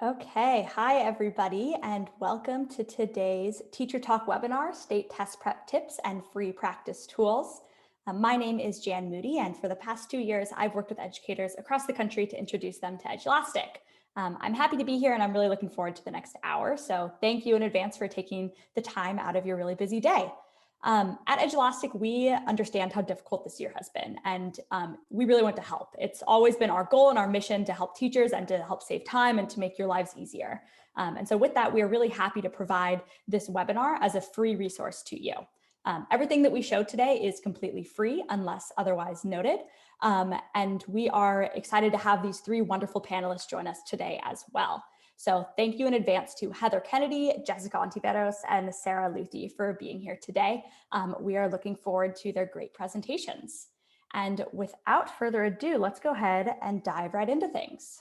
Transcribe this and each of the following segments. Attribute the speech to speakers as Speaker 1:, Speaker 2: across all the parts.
Speaker 1: Okay, hi everybody, and welcome to today's Teacher Talk webinar, State Test Prep Tips and Free Practice Tools. My name is Jan Moody, and for the past 2 years, I've worked with educators across the country to introduce them to Edulastic. I'm happy to be here, and I'm really looking forward to the next hour, so thank you in advance for taking the time out of your really busy day. At Edulastic, we understand how difficult this year has been, and we really want to help. It's always been our goal and our mission to help teachers and to help save time and to make your lives easier. And so with that, we are really happy to provide this webinar as a free resource to you. Everything that we show today is completely free unless otherwise noted. And we are excited to have these 3 wonderful panelists join us today as well. So thank you in advance to Heather Kennedy, Jessica Antiveros, and Sarah Luthi for being here today. We are looking forward to their great presentations. And without further ado, let's go ahead and dive right into things.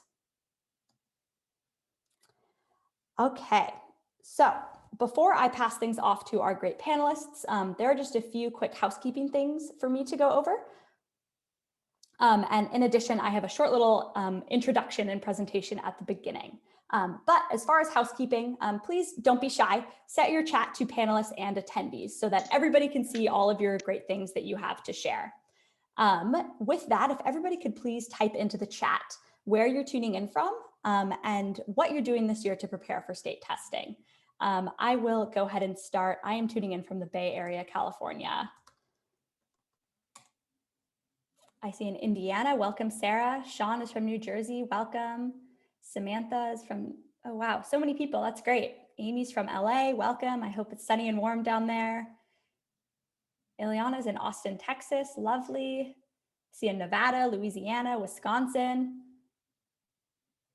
Speaker 1: Okay, so before I pass things off to our great panelists, there are just a few quick housekeeping things for me to go over. And in addition, I have a short little introduction and presentation at the beginning. But as far as housekeeping, please don't be shy. Set your chat to panelists and attendees so that everybody can see all of your great things that you have to share. With that, if everybody could please type into the chat where you're tuning in from and what you're doing this year to prepare for state testing. I will go ahead and start. I am tuning in from the Bay Area, California. I see in Indiana. Welcome, Sarah. Sean is from New Jersey. Welcome. Samantha is from, oh, wow, so many people. That's great. Amy's from LA. Welcome. I hope it's sunny and warm down there. Ileana's in Austin, Texas. Lovely. See in Nevada, Louisiana, Wisconsin,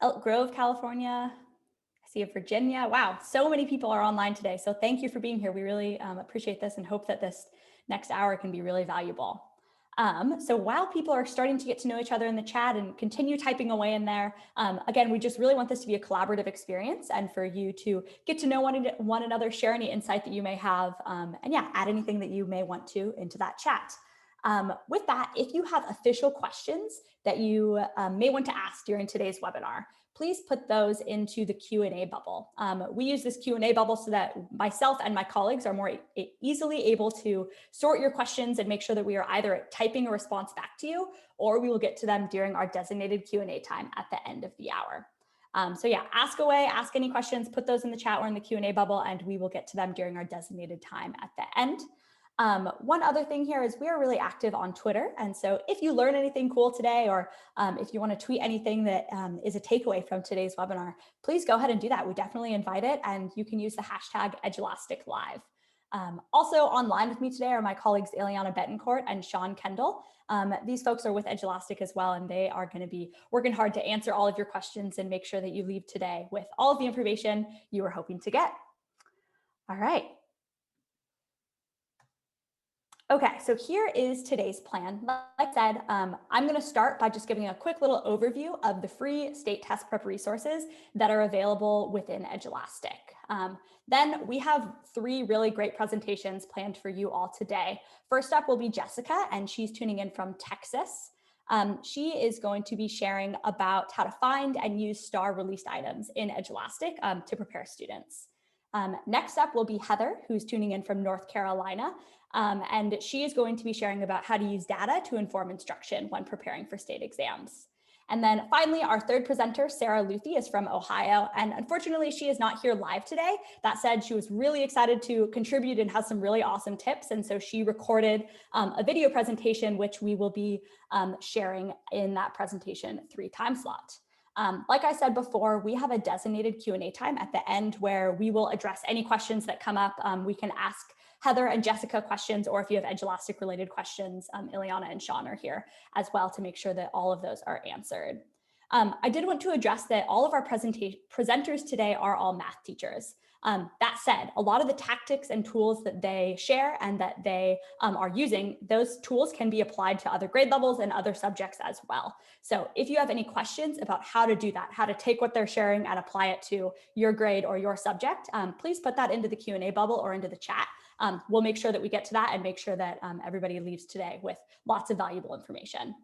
Speaker 1: Elk Grove, California. I see in Virginia. Wow, so many people are online today. So thank you for being here. We really appreciate this and hope that this next hour can be really valuable. So while people are starting to get to know each other in the chat and continue typing away in there, again, we just really want this to be a collaborative experience and for you to get to know one another, share any insight that you may have, and yeah, add anything that you may want to into that chat. With that, if you have official questions that you may want to ask during today's webinar, please put those into the Q&A bubble. We use this Q&A bubble so that myself and my colleagues are more easily able to sort your questions and make sure that we are either typing a response back to you or we will get to them during our designated Q&A time at the end of the hour. So yeah, ask away, ask any questions, put those in the chat or in the Q&A bubble, and we will get to them during our designated time at the end. One other thing here is we are really active on Twitter. And so if you learn anything cool today, or if you want to tweet anything that is a takeaway from today's webinar, please go ahead and do that. We definitely invite it. And you can use the hashtag EdulasticLive. Also online with me today are my colleagues Ileana Betancourt and Sean Kendall. These folks are with Edulastic as well, and they are going to be working hard to answer all of your questions and make sure that you leave today with all of the information you were hoping to get. All right. Okay, so here is today's plan. Like I said, I'm going to start by just giving a quick little overview of the free state test prep resources that are available within Edulastic. Then we have 3 really great presentations planned for you all today. First up will be Jessica, and she's tuning in from Texas. She is going to be sharing about how to find and use STAR released items in Edulastic to prepare students. Next up will be Heather, who's tuning in from North Carolina. And she is going to be sharing about how to use data to inform instruction when preparing for state exams. And then finally, our third presenter, Sarah Luthi, is from Ohio. And unfortunately, she is not here live today. That said, she was really excited to contribute and has some really awesome tips. And so she recorded a video presentation, which we will be sharing in that presentation 3 time slot. Like I said before, we have a designated Q&A time at the end where we will address any questions that come up. We can ask Heather and Jessica questions, or if you have Edulastic related questions, Ileana and Sean are here as well to make sure that all of those are answered. I did want to address that all of our presenters today are all math teachers. That said, a lot of the tactics and tools that they share and that they are using, those tools can be applied to other grade levels and other subjects as well. So if you have any questions about how to do that, how to take what they're sharing and apply it to your grade or your subject, please put that into the Q&A bubble or into the chat. We'll make sure that we get to that and make sure that everybody leaves today with lots of valuable information.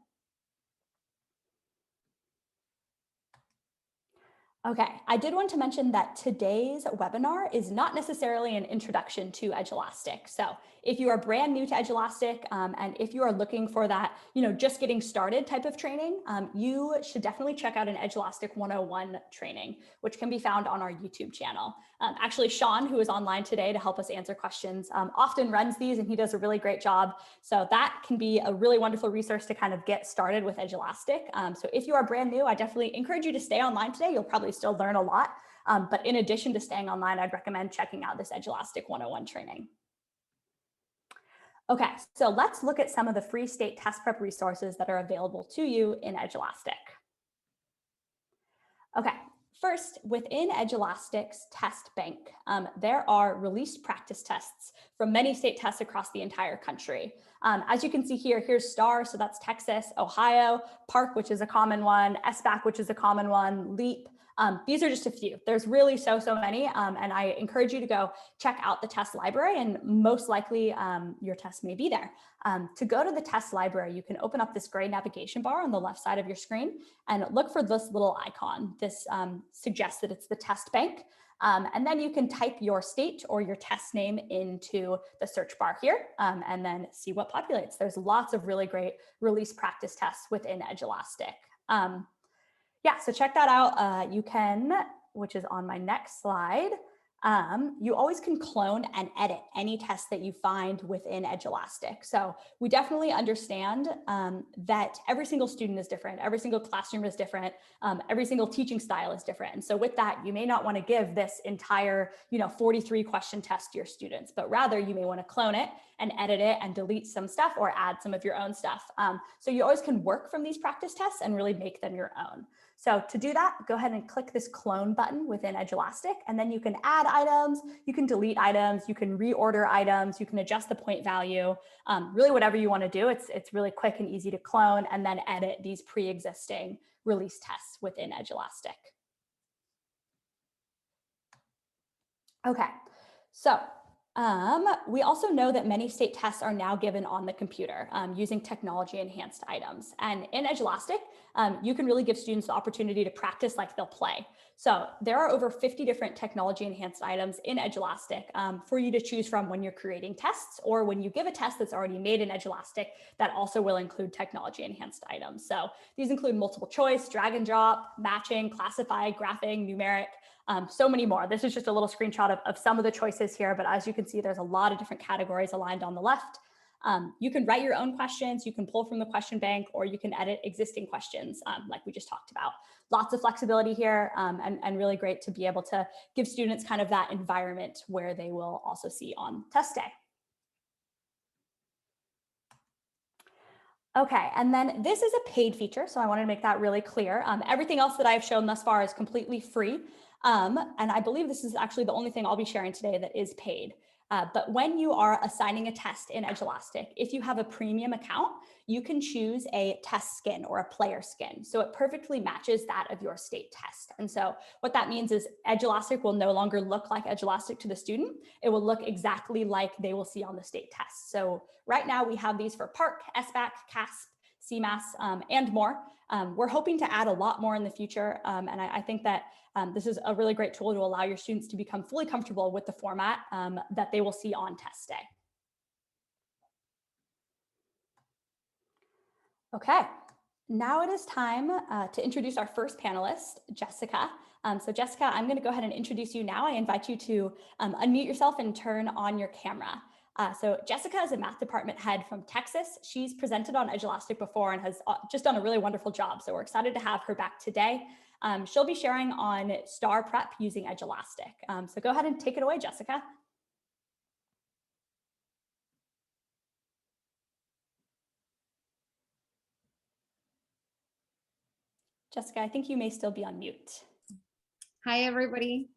Speaker 1: Okay, I did want to mention that today's webinar is not necessarily an introduction to Edulastic. So if you are brand new to Edulastic and if you are looking for that, just getting started type of training, you should definitely check out an Edulastic 101 training, which can be found on our YouTube channel. Actually, Sean, who is online today to help us answer questions, often runs these and he does a really great job. So that can be a really wonderful resource to kind of get started with Edulastic. So if you are brand new, I definitely encourage you to stay online today. You'll probably still learn a lot. But in addition to staying online, I'd recommend checking out this Edulastic 101 training. Okay, so let's look at some of the free state test prep resources that are available to you in Edulastic. Okay, first, within Edulastic's test bank, there are released practice tests from many state tests across the entire country. As you can see here, here's STAR, so that's Texas, Ohio, PARC, which is a common one, SBAC, which is a common one, LEAP. These are just a few. There's really so many, and I encourage you to go check out the test library, and most likely your test may be there. To go to the test library, you can open up this gray navigation bar on the left side of your screen and look for this little icon. This suggests that it's the test bank. And then you can type your state or your test name into the search bar here and then see what populates. There's lots of really great release practice tests within Edulastic. Yeah, so check that out. You can, which is on my next slide, you always can clone and edit any test that you find within Edulastic. So we definitely understand that every single student is different, every single classroom is different, every single teaching style is different. And so with that, you may not want to give this entire 43 question test to your students, but rather you may want to clone it and edit it and delete some stuff or add some of your own stuff. So you always can work from these practice tests and really make them your own. So to do that, go ahead and click this clone button within Edulastic, and then you can add items, you can delete items, you can reorder items, you can adjust the point value, really whatever you want to do. It's really quick and easy to clone and then edit these pre-existing release tests within Edulastic. Okay, so we also know that many state tests are now given on the computer using technology enhanced items. And in Edulastic, you can really give students the opportunity to practice like they'll play. So there are over 50 different technology enhanced items in Edulastic for you to choose from when you're creating tests or when you give a test that's already made in Edulastic that also will include technology enhanced items. So these include multiple choice, drag and drop, matching, classify, graphing, numeric, so many more. This is just a little screenshot of some of the choices here, but as you can see, there's a lot of different categories aligned on the left. You can write your own questions, you can pull from the question bank, or you can edit existing questions like we just talked about. Lots of flexibility here and really great to be able to give students kind of that environment where they will also see on test day. Okay, and then this is a paid feature, so I wanted to make that really clear. Everything else that I've shown thus far is completely free. And I believe this is actually the only thing I'll be sharing today that is paid. But when you are assigning a test in Edulastic, if you have a premium account, you can choose a test skin or a player skin. So it perfectly matches that of your state test. And so what that means is Edulastic will no longer look like Edulastic to the student. It will look exactly like they will see on the state test. So right now we have these for PARC, SBAC, CASP, CMAS, and more. We're hoping to add a lot more in the future. And I think that this is a really great tool to allow your students to become fully comfortable with the format that they will see on test day. Okay, now it is time to introduce our first panelist, Jessica. So Jessica, I'm going to go ahead and introduce you now. I invite you to unmute yourself and turn on your camera. So Jessica is a math department head from Texas. She's presented on Edulastic before and has just done a really wonderful job. So we're excited to have her back today. She'll be sharing on STAR prep using Edulastic. So go ahead and take it away, Jessica. Jessica, I think you may still be on mute.
Speaker 2: Hi, everybody.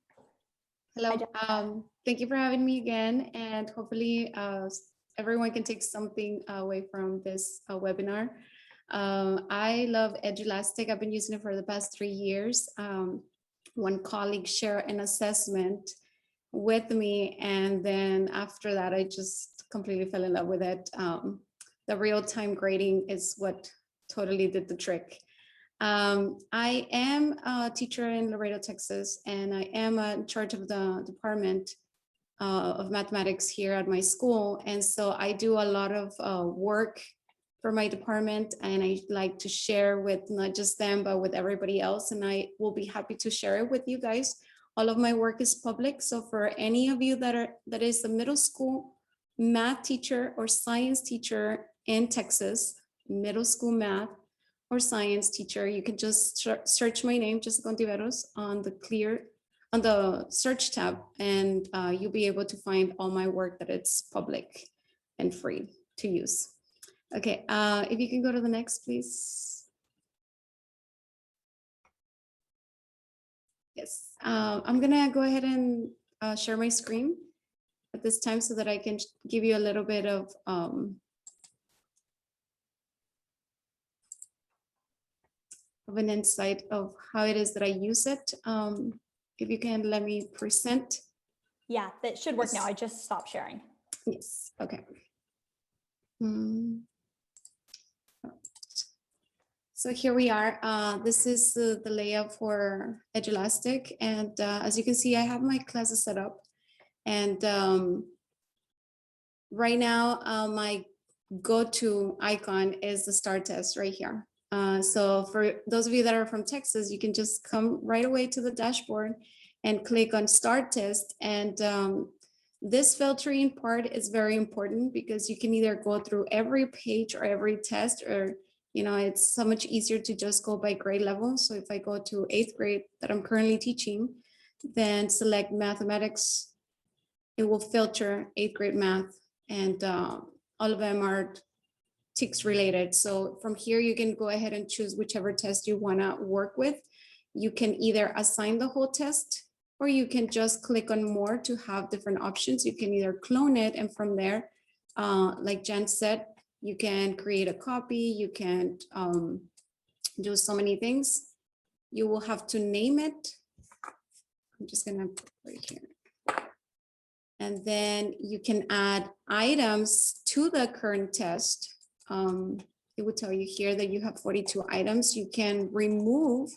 Speaker 2: Hello. Thank you for having me again. And hopefully everyone can take something away from this webinar. I love Edulastic. I've been using it for the past 3 years. One colleague shared an assessment with me, and then after that, I just completely fell in love with it. The real-time grading is what totally did the trick. I am a teacher in Laredo, Texas, and I am in charge of the department of mathematics here at my school. And so I do a lot of work for my department, and I like to share with not just them, but with everybody else. And I will be happy to share it with you guys. All of my work is public. So for any of you that is a middle school math teacher or science teacher in Texas, middle school math or science teacher, you can just search my name, Jessica Antiveros, on the search tab, and you'll be able to find all my work that it's public and free to use. Okay, if you can go to the next, please. Yes, I'm gonna go ahead and share my screen at this time so that I can give you a little bit of an insight of how it is that I use it. If you can let me present.
Speaker 1: Yeah, that should work now. I just stopped sharing.
Speaker 2: Yes, okay. So here we are. This is the layout for Edulastic. And as you can see, I have my classes set up. And right now, my go-to icon is the STAR test right here. So for those of you that are from Texas, you can just come right away to the dashboard and click on STAR test. And this filtering part is very important because you can either go through every page or every test, or it's so much easier to just go by grade level. So if I go to 8th grade that I'm currently teaching, then select mathematics, it will filter 8th grade math, and all of them are TICS related. So from here, you can go ahead and choose whichever test you want to work with. You can either assign the whole test, or you can just click on more to have different options. You can either clone it, and from there, like Jen said, you can create a copy. You can do so many things. You will have to name it. I'm just gonna put right here. And then you can add items to the current test. It will tell you here that you have 42 items. You can remove,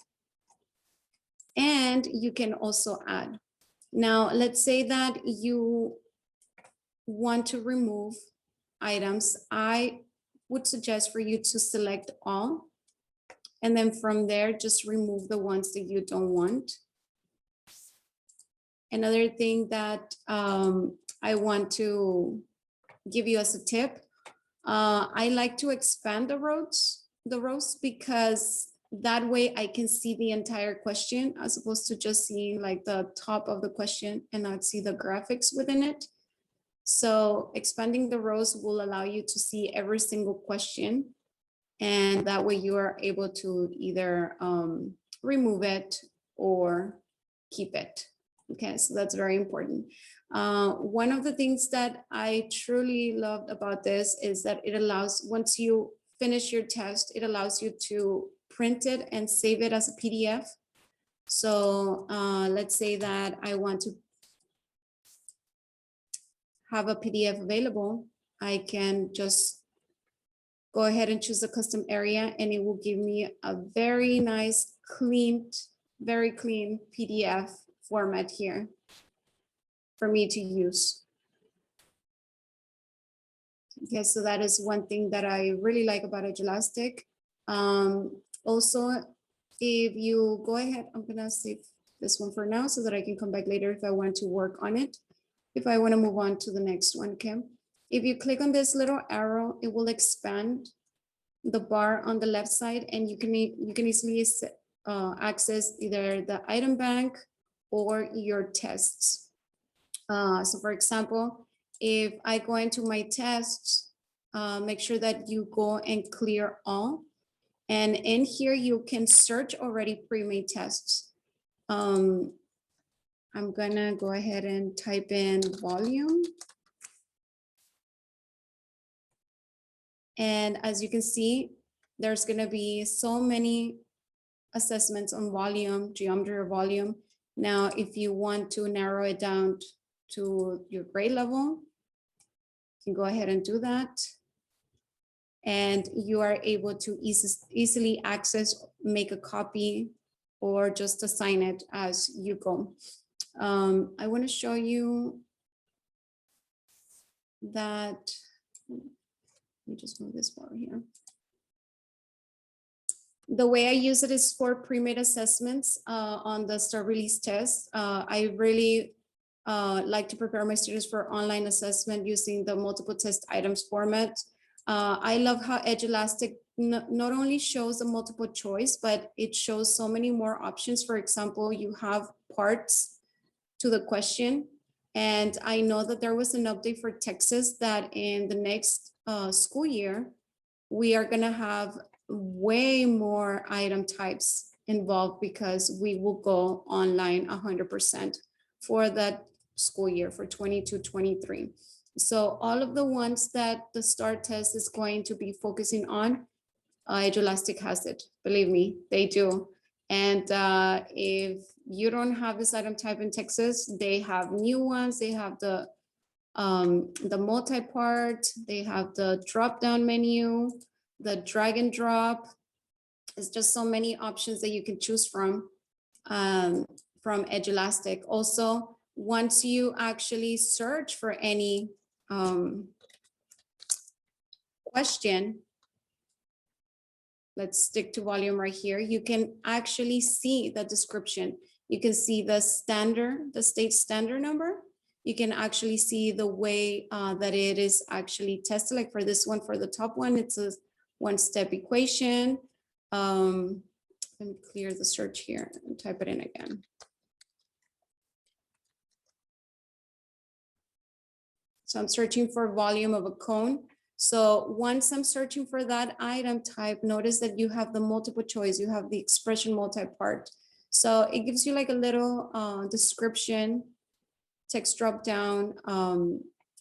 Speaker 2: and you can also add. Now, let's say that you want to remove items. I would suggest for you to select all, and then from there, just remove the ones that you don't want. Another thing that I want to give you as a tip, I like to expand the rows, because that way I can see the entire question as opposed to just seeing like the top of the question and not see the graphics within it. So expanding the rows will allow you to see every single question, and that way you are able to either remove it or keep it. Okay, so that's very important. One of the things that I truly loved about this is that it allows, once you finish your test, it allows you to print it and save it as a PDF. So let's say that I want to have a PDF available. I can just go ahead and choose a custom area, and it will give me a very nice, very clean PDF format here for me to use. Okay, so that is one thing that I really like about Edulastic. Also, if you go ahead, I'm gonna save this one for now so that I can come back later if I want to work on it. If I wanna move on to the next one, okay? If you click on this little arrow, it will expand the bar on the left side, and you can easily access either the item bank or your tests. So for example, if I go into my tests, make sure that you go and clear all. And in here, you can search already pre-made tests. I'm gonna go ahead and type in volume. And as you can see, there's gonna be so many assessments on volume, geometry or volume. Now, if you want to narrow it down to your grade level, you can go ahead and do that. and you are able to easily access, make a copy, or just assign it as you go. I want to show you that. Let me just move this bar here. The way I use it is for pre-made assessments on the start release test. I really like to prepare my students for online assessment using the multiple test items format. I love how Edulastic not only shows a multiple choice, but it shows so many more options. For example, you have parts to the question. And I know that there was an update for Texas that in the next school year, we are gonna have way more item types involved because we will go online 100% for that school year for 22-23. So all of the ones that the STAR test is going to be focusing on, Edulastic has it, believe me, they do. And if you don't have this item type in Texas, they have new ones. They have the multi-part, they have the drop-down menu, the drag and drop. It's just so many options that you can choose from Edulastic. Also, once you actually search for any question, let's stick to volume right here, you can actually see the description. You can see the standard, the state standard number. You can actually see the way that it is actually tested. Like for this one, for the top one, it's a one-step equation. Let me clear the search here and type it in again. So I'm searching for volume of a cone. So once I'm searching for that item type, notice that you have the multiple choice, you have the expression multi-part. So it gives you like a little description, text drop down,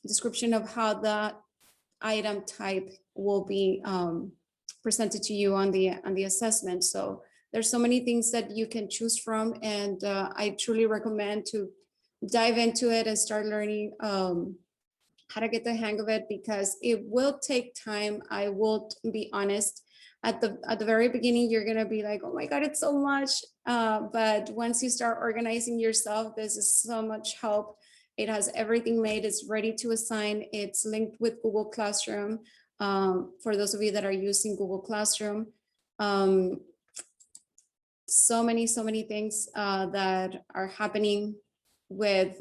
Speaker 2: description of how that item type will be presented to you on the assessment. So there's so many things that you can choose from, and I truly recommend to dive into it and start learning how to get the hang of it, because it will take time. I will be honest. At the very beginning, you're gonna be like, oh my God, it's so much. But once you start organizing yourself, this is so much help. It has everything made, it's ready to assign. It's linked with Google Classroom. For those of you that are using Google Classroom, so many things that are happening with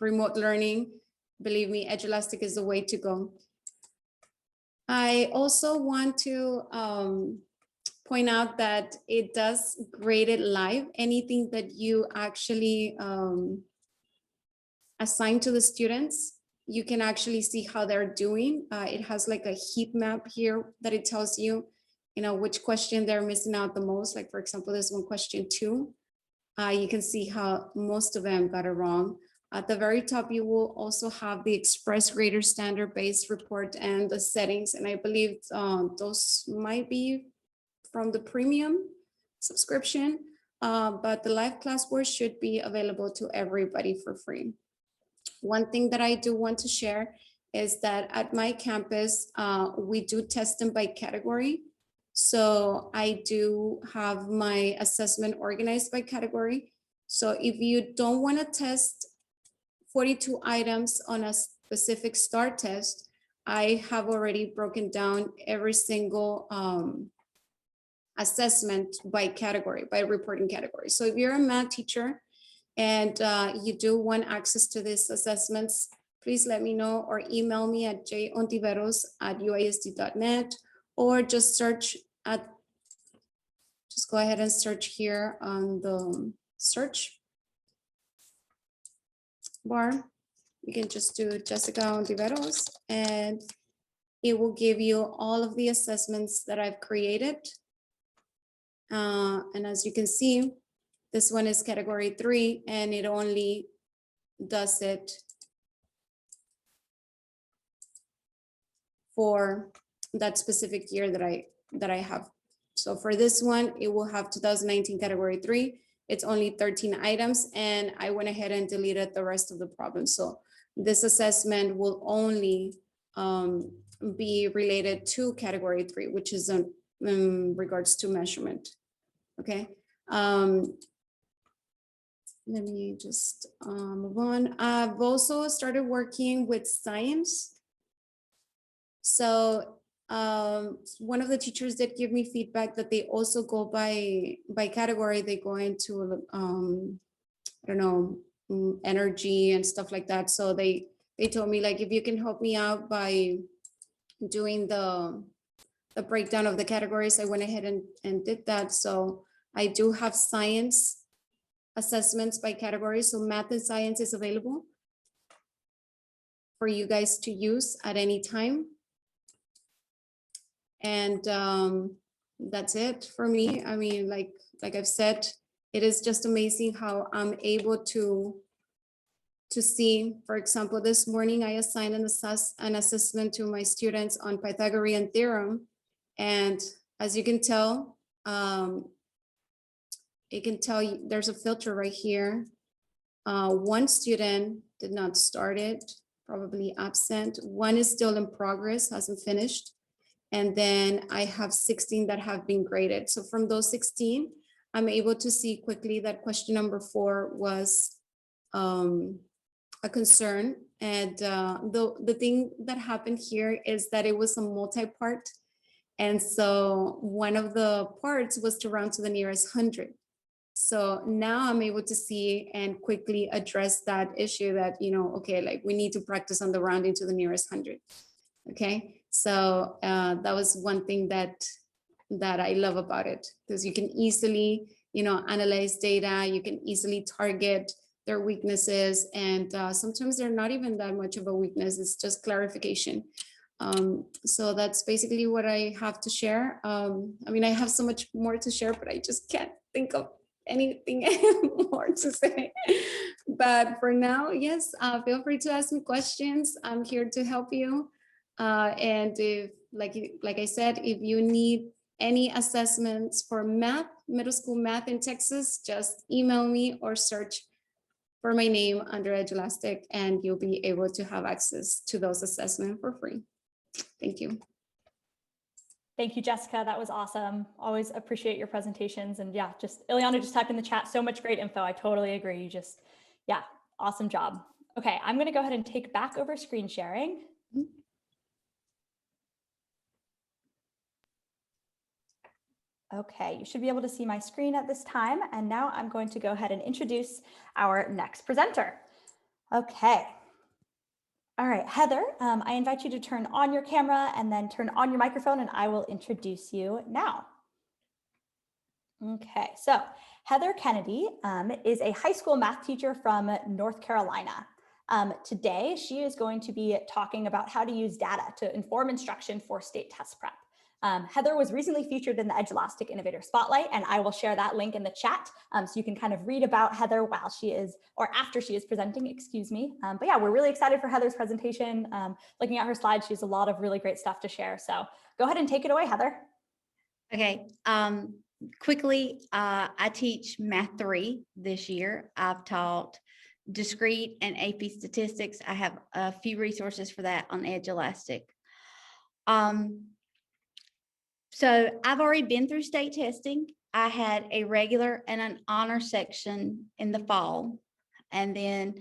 Speaker 2: remote learning. Believe me, Edulastic is the way to go. I also want to point out that it does grade it live. Anything that you actually assign to the students, you can actually see how they're doing. It has like a heat map here that it tells you, which question they're missing out the most. Like for example, this one, question 2. You can see how most of them got it wrong. At the very top, you will also have the Express Grader Standard Base report and the settings. And I believe those might be from the premium subscription, but the live class board should be available to everybody for free. One thing that I do want to share is that at my campus, we do test them by category. So I do have my assessment organized by category. So if you don't want to test 42 items on a specific STAR test, I have already broken down every single assessment by category, by reporting category. So if you're a math teacher and you do want access to these assessments, please let me know or email me at j.ontiveros@uisd.net, or just search at, just go ahead and search here on the search bar. You can just do Jessica Antiveros and it will give you all of the assessments that I've created. And as you can see, this one is category 3 and it only does it for that specific year that I have. So for this one, it will have 2019 category 3. It's only 13 items and I went ahead and deleted the rest of the problems. So this assessment will only be related to category 3, which is in regards to measurement. Okay. Let me just move on. I've also started working with science. So one of the teachers did give me feedback that they also go by category. They go into I don't know, energy and stuff like that. So they told me, like, if you can help me out by doing the breakdown of the categories, I went ahead and did that. So I do have science assessments by category. So math and science is available for you guys to use at any time. And that's it for me. I mean, like I've said, it is just amazing how I'm able to see. For example, this morning I assigned an assessment to my students on Pythagorean theorem. And as you can tell, it can tell you there's a filter right here. One student did not start it, probably absent. One is still in progress, hasn't finished. And then I have 16 that have been graded. So from those 16, I'm able to see quickly that question number 4 was a concern. And the thing that happened here is that it was a multi-part. And so one of the parts was to round to the nearest 100. So now I'm able to see and quickly address that issue that, you know, okay, like we need to practice on the rounding to the nearest 100. Okay, so that was one thing that I love about it, because you can easily, you know, analyze data, you can easily target their weaknesses, and sometimes they're not even that much of a weakness, it's just clarification. So that's basically what I have to share. I mean, I have so much more to share, but I just can't think of anything more to say. But for now, yes, feel free to ask me questions. I'm here to help you. And if, like I said, if you need any assessments for math, middle school math in Texas, just email me or search for my name under Edulastic, and you'll be able to have access to those assessments for free. Thank you.
Speaker 1: Thank you, Jessica. That was awesome. Always appreciate your presentations. And yeah, just Ileana just typed in the chat, so much great info. I totally agree. You just, yeah, awesome job. Okay, I'm going to go ahead and take back over screen sharing. Okay, you should be able to see my screen at this time. And now I'm going to go ahead and introduce our next presenter. Okay. All right, Heather, I invite you to turn on your camera and then turn on your microphone, and I will introduce you now. Okay, so Heather Kennedy is a high school math teacher from North Carolina. Today, she is going to be talking about how to use data to inform instruction for state test prep. Heather was recently featured in the Edulastic Innovator Spotlight, and I will share that link in the chat so you can kind of read about Heather while she is, or after she is presenting, excuse me. But yeah, we're really excited for Heather's presentation. Looking at her slides, she has a lot of really great stuff to share. So go ahead and take it away, Heather.
Speaker 3: Okay, quickly, I teach Math 3 this year. I've taught discrete and AP statistics. I have a few resources for that on Edulastic. So I've already been through state testing. I had a regular and an honor section in the fall. And then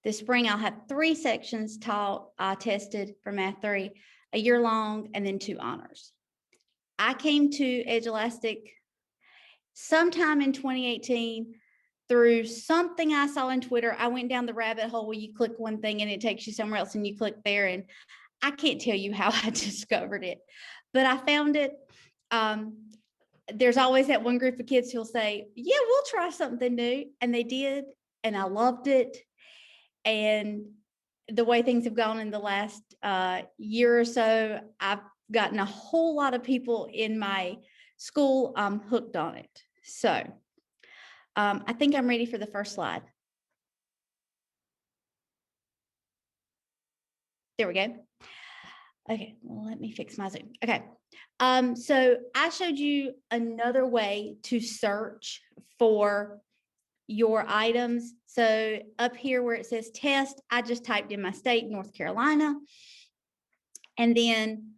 Speaker 3: this spring, I'll have 3 sections taught, tested for Math 3, a year long, and then 2 honors. I came to Edulastic sometime in 2018 through something I saw on Twitter. I went down the rabbit hole where you click one thing and it takes you somewhere else and you click there. And I can't tell you how I discovered it, but I found it. There's always that one group of kids who'll say, yeah, we'll try something new. And they did. And I loved it. And the way things have gone in the last year or so, I've gotten a whole lot of people in my school hooked on it. So I think I'm ready for the first slide. There we go. Okay, well, let me fix my Zoom. Okay, so I showed you another way to search for your items. So up here where it says test, I just typed in my state, North Carolina. And then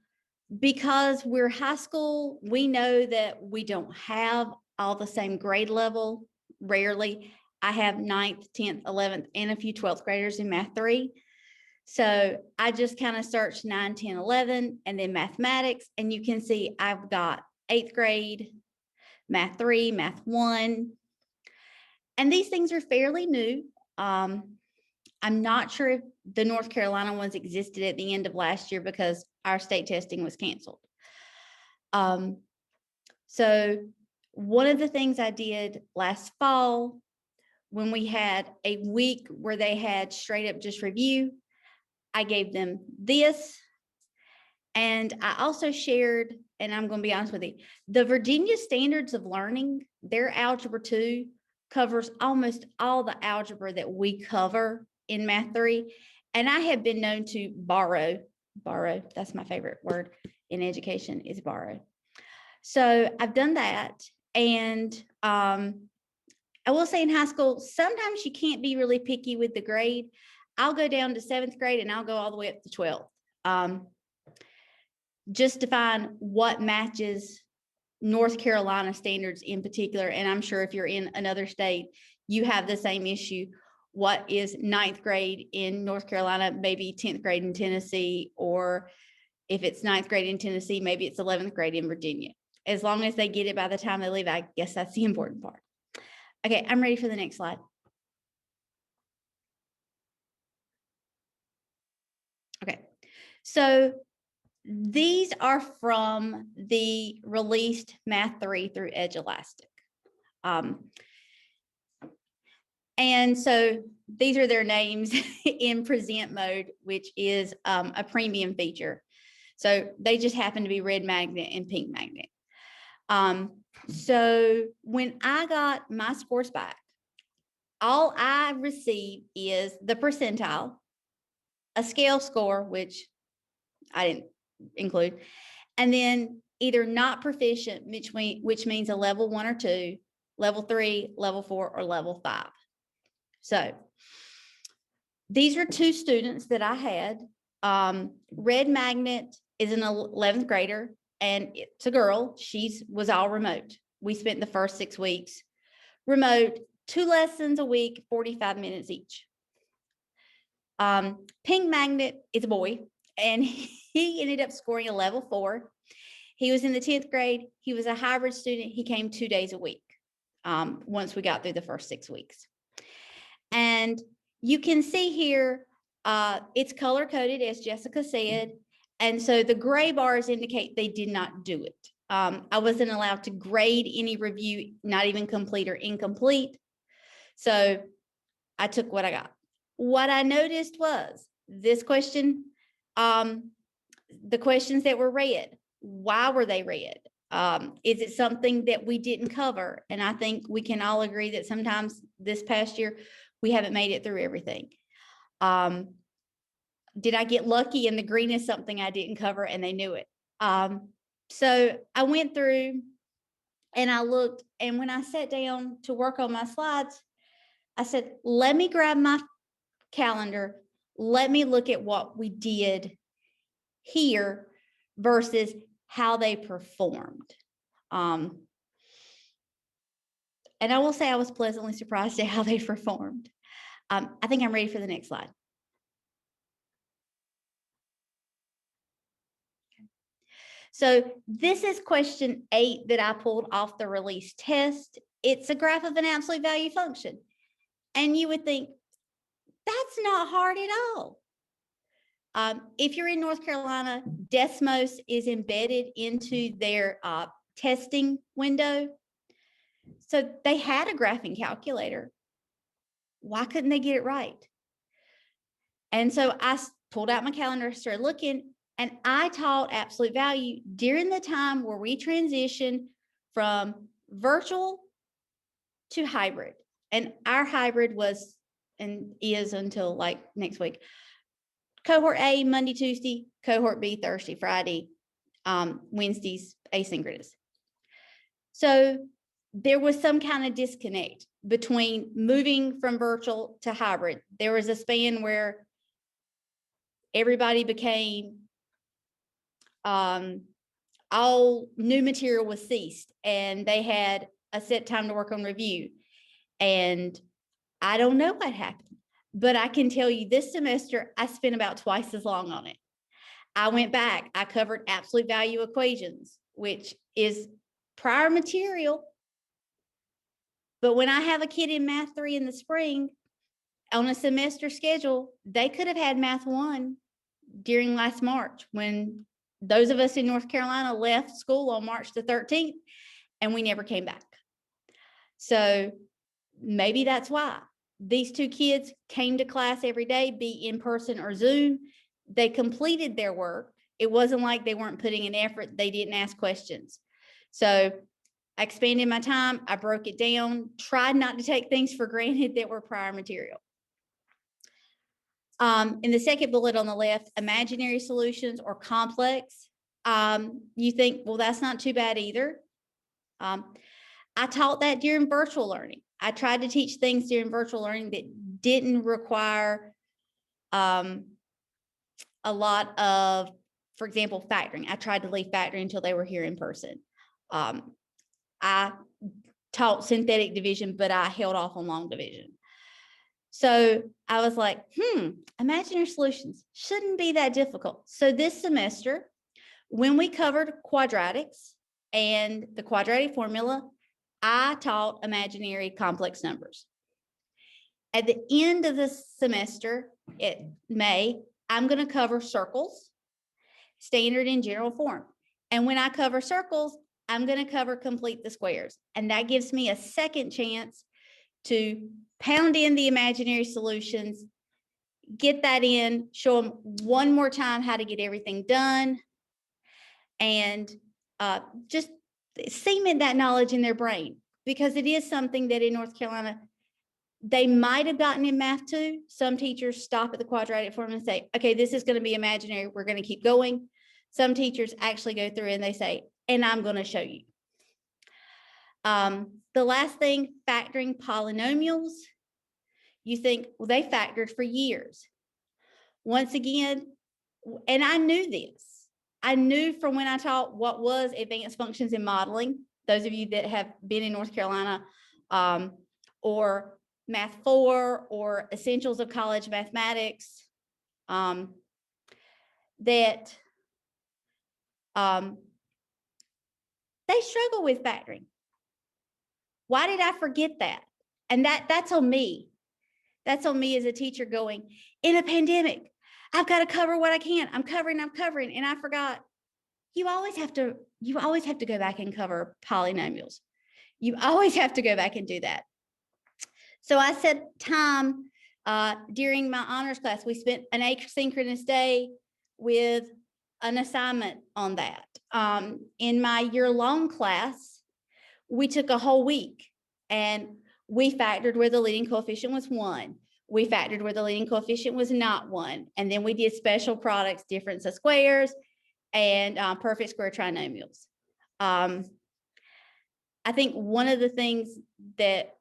Speaker 3: because we're high school, we know that we don't have all the same grade level. Rarely. I have 9th, 10th, 11th, and a few 12th graders in Math 3. So I just kind of searched 9, 10, 11, and then mathematics. And you can see I've got 8th grade, Math 3, Math 1. And these things are fairly new. I'm not sure if the North Carolina ones existed at the end of last year because our state testing was canceled. So one of the things I did last fall when we had a week where they had straight up just review, I gave them this. And I also shared, and I'm going to be honest with you, the Virginia Standards of Learning, their Algebra 2 covers almost all the algebra that we cover in Math 3. And I have been known to borrow, that's my favorite word in education is borrow. So I've done that. And I will say in high school, sometimes you can't be really picky with the grade. I'll go down to 7th grade and I'll go all the way up to 12th. Just to find what matches North Carolina standards in particular. And I'm sure if you're in another state, you have the same issue. What is 9th grade in North Carolina, maybe 10th grade in Tennessee, or if it's 9th grade in Tennessee, maybe it's 11th grade in Virginia. As long as they get it by the time they leave, I guess that's the important part. Okay, I'm ready for the next slide. Okay, so these are from the released Math 3 through Edulastic. And so these are their names in present mode, which is a premium feature. So they just happen to be red magnet and pink magnet. So when I got my scores back, all I received is the percentile, a scale score, which I didn't include, and then either not proficient, which means a level 1 or 2, level 3, level 4, or level 5. So these are 2 students that I had. Red Magnet is an 11th grader, and it's a girl. She was all remote. We spent the first 6 weeks remote, 2 lessons a week, 45 minutes each. Pink Magnet is a boy, and he ended up scoring a level 4. He was in the 10th grade. He was a hybrid student. He came 2 days a week once we got through the first 6 weeks. And you can see here, it's color-coded, as Jessica said. And so the gray bars indicate they did not do it. I wasn't allowed to grade any review, not even complete or incomplete. So I took what I got. What I noticed was this question, the questions that were read, why were they read? Is it something that we didn't cover? And I think we can all agree that sometimes this past year, we haven't made it through everything. Did I get lucky and the green is something I didn't cover and they knew it? So I went through and I looked, and when I sat down to work on my slides, I said, let me grab my calendar. Let me look at what we did here versus how they performed. And I will say I was pleasantly surprised at how they performed. I think I'm ready for the next slide. So this is question 8 that I pulled off the release test. It's a graph of an absolute value function. And you would think, that's not hard at all. If you're in North Carolina, Desmos is embedded into their testing window. So they had a graphing calculator. Why couldn't they get it right? And so I pulled out my calendar, started looking, and I taught absolute value during the time where we transitioned from virtual to hybrid. And our hybrid was and is until like next week. Cohort A, Monday, Tuesday, cohort B, Thursday, Friday, Wednesdays, asynchronous. So there was some kind of disconnect between moving from virtual to hybrid. There was a span where everybody became all new material was ceased and they had a set time to work on review. And I don't know what happened, but I can tell you this semester, I spent about twice as long on it. I went back, I covered absolute value equations, which is prior material. But when I have a kid in Math 3 in the spring on a semester schedule, they could have had Math 1 during last March when those of us in North Carolina left school on March the 13th and we never came back. So maybe that's why these two kids came to class every day, be in person or Zoom. They completed their work. It wasn't like they weren't putting in effort. They didn't ask questions. So I expanded my time. I broke it down, tried not to take things for granted that were prior material. In the second bullet on the left, imaginary solutions or complex, you think, well, that's not too bad either. I taught that during virtual learning. I tried to teach things during virtual learning that didn't require a lot of, for example, factoring. I tried to leave factoring until they were here in person. I taught synthetic division, but I held off on long division. So I was like, imaginary solutions shouldn't be that difficult. So this semester, when we covered quadratics and the quadratic formula, I taught imaginary complex numbers. At the end of the semester, May, I'm going to cover circles, standard and general form. And when I cover circles, I'm going to cover complete the squares. And that gives me a second chance to pound in the imaginary solutions, get that in, show them one more time how to get everything done, and just cement that knowledge in their brain, because it is something that in North Carolina, they might have gotten in Math 2. Some teachers stop at the quadratic form and say, okay, this is going to be imaginary. We're going to keep going. Some teachers actually go through and they say, and I'm going to show you. The last thing, factoring polynomials. You think, well, they factored for years. Once again, and I knew this. I knew from when I taught what was advanced functions in modeling. Those of you that have been in North Carolina, or Math 4 or Essentials of College Mathematics, that they struggle with factoring. Why did I forget that? And that's on me. That's on me as a teacher going, in a pandemic, I've got to cover what I can. I'm covering. And I forgot. You always have to go back and cover polynomials. You always have to go back and do that. So I set time during my honors class. We spent an asynchronous day with an assignment on that. In my year-long class, we took a whole week and we factored where the leading coefficient was 1. We factored where the leading coefficient was not 1. And then we did special products, difference of squares, and perfect square trinomials. I think one of the things that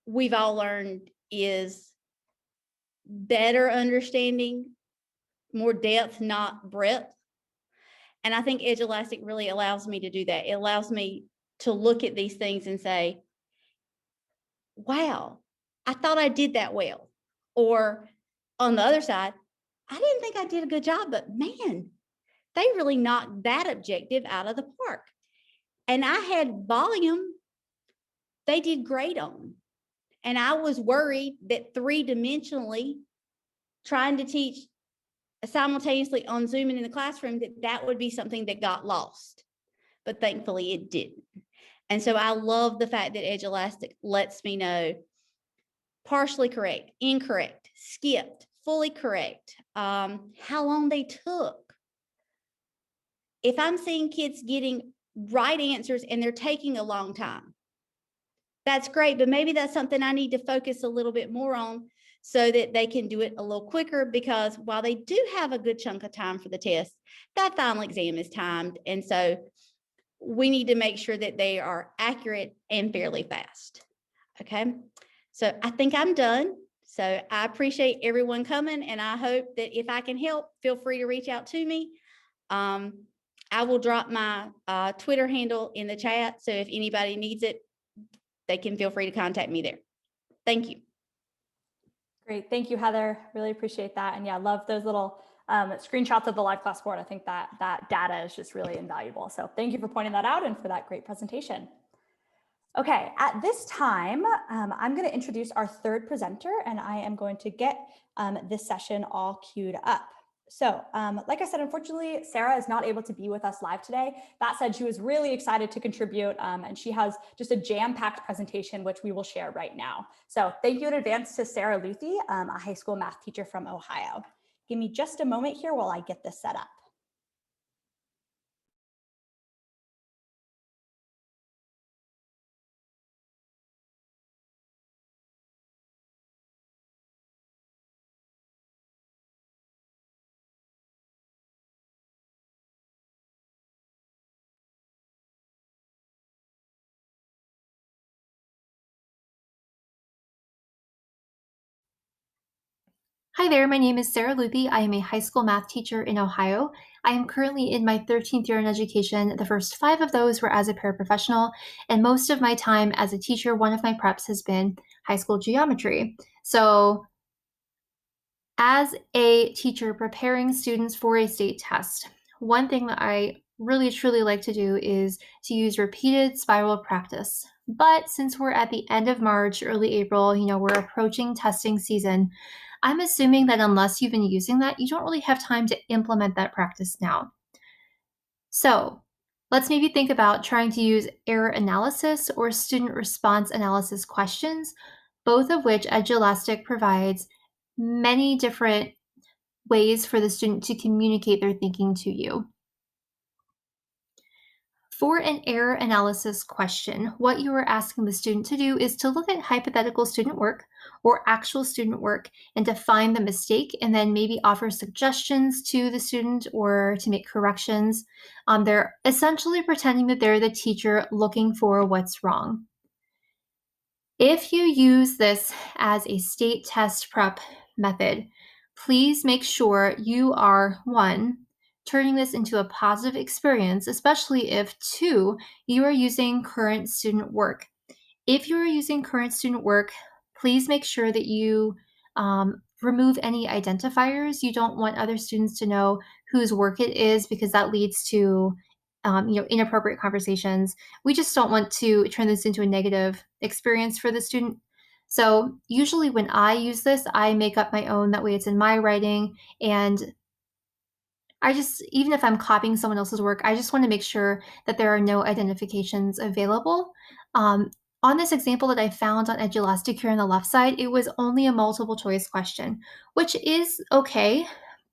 Speaker 3: we've all learned is better understanding, more depth, not breadth. And I think Edulastic really allows me to do that. It allows me to look at these things and say, wow, I thought I did that well. Or on the other side, I didn't think I did a good job, but man, they really knocked that objective out of the park. And I had volume they did great on. And I was worried that 3-dimensionally trying to teach simultaneously on Zoom and in the classroom, that would be something that got lost. But thankfully it didn't. And so I love the fact that Edulastic lets me know partially correct, incorrect, skipped, fully correct, how long they took. If I'm seeing kids getting right answers and they're taking a long time, that's great, but maybe that's something I need to focus a little bit more on so that they can do it a little quicker, because while they do have a good chunk of time for the test, that final exam is timed. And so we need to make sure that they are accurate and fairly fast. Okay, so I think I'm done. So I appreciate everyone coming, and I hope that if I can help, feel free to reach out to me. I will drop my Twitter handle in the chat. So if anybody needs it, they can feel free to contact me there. Thank you.
Speaker 1: Great. Thank you, Heather. Really appreciate that. And yeah, love those little screenshots of the live class board. I think that data is just really invaluable. So thank you for pointing that out and for that great presentation. Okay, at this time, I'm going to introduce our third presenter, and I am going to get this session all queued up. So like I said, unfortunately, Sarah is not able to be with us live today. That said, she was really excited to contribute, and she has just a jam-packed presentation, which we will share right now. So thank you in advance to Sarah Luthi, a high school math teacher from Ohio. Give me just a moment here while I get this set up.
Speaker 4: Hi there, my name is Sarah Luthi. I am a high school math teacher in Ohio. I am currently in my 13th year in education. The first 5 of those were as a paraprofessional, and most of my time as a teacher, one of my preps has been high school geometry. So as a teacher preparing students for a state test, one thing that I really truly like to do is to use repeated spiral practice. But since we're at the end of March, early April, we're approaching testing season, I'm assuming that unless you've been using that, you don't really have time to implement that practice now. So let's maybe think about trying to use error analysis or student response analysis questions, both of which Edulastic provides many different ways for the student to communicate their thinking to you. For an error analysis question, what you are asking the student to do is to look at hypothetical student work or actual student work and to find the mistake and then maybe offer suggestions to the student or to make corrections. They're essentially pretending that they're the teacher looking for what's wrong. If you use this as a state test prep method, please make sure you are, 1, turning this into a positive experience, especially if 2, you are using current student work. If you are using current student work, please make sure that you remove any identifiers. You don't want other students to know whose work it is because that leads to inappropriate conversations. We just don't want to turn this into a negative experience for the student. So usually when I use this, I make up my own. That way it's in my writing. And even if I'm copying someone else's work, I just want to make sure that there are no identifications available. On this example that I found on Edulastic here on the left side, it was only a multiple choice question, which is okay.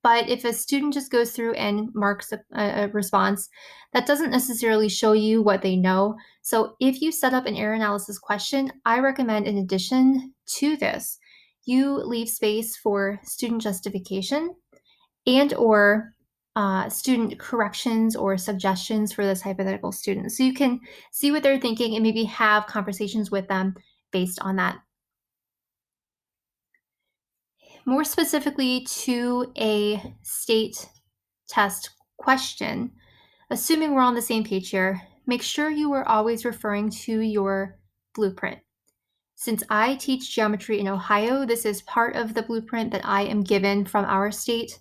Speaker 4: But if a student just goes through and marks a response, that doesn't necessarily show you what they know. So if you set up an error analysis question, I recommend in addition to this, you leave space for student justification and or student corrections or suggestions for this hypothetical student. So you can see what they're thinking and maybe have conversations with them based on that. More specifically to a state test question, assuming we're on the same page here, make sure you are always referring to your blueprint. Since I teach geometry in Ohio, this is part of the blueprint that I am given from our state.